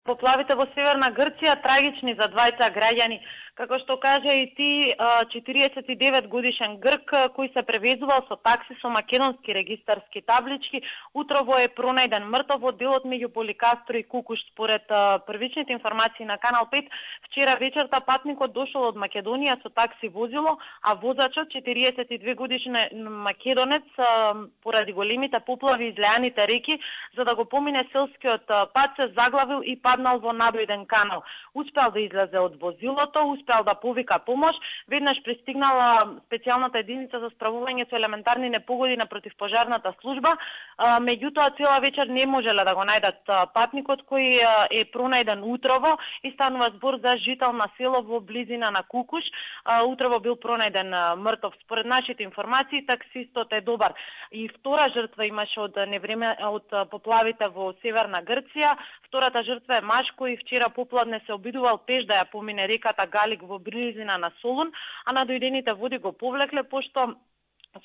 Поплавите во Северна Грција трагични за двајца граѓани. Како што кажа и ти, 49 годишен грк кој се превезувал со такси со македонски регистарски таблички, утрово е пронајден мртов во делот меѓу Поликастро и Кукуш. Според првичните информации на Канал 5, вчера вечерта патникот дошол од Македонија со такси возило, а возачот, 42 годишен македонец, поради големите поплави и излеаните реки, за да го помине селскиот пат, се заглавил и паднал во надојден канал. Успел да излезе од возилото, успел да повика помош, веднаш пристигнала специјалната единица за справување со елементарни непогоди на противпожарната служба, меѓутоа цела вечер не можеле да го најдат патникот кој е пронајден утрово и станува збор за жител на село во близина на Кукуш. Утрово бил пронајден мртов. Според нашите информации, таксистот е добар. И втора жртва имаше од поплавите во Северна Грција. Втората жртва е маж кој вчера попладне се обидувал пеш да ја помине реката Галик во близина на Солун, а надојдените води го повлекле, пошто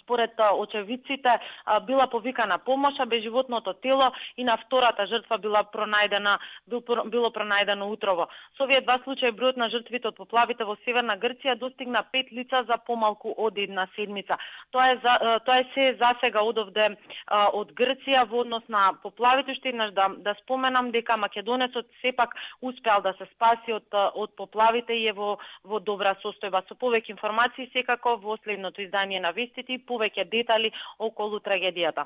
според очевидците била повикана помош, а без животното тело и на втората жртва било пронајдено утрово. Со овие два случаи бројот на жртвите од поплавите во Северна Грција достигна 5 лица за помалку од една седмица. Тоа е се за сега одовде од Грција во однос на поплавите. Што еднаш да споменам дека македонецот сепак успеал да се спаси од поплавите и е во добра состојба. Со повеќе информации секако во следното издание на вестите и повеќе детали околу трагедијата.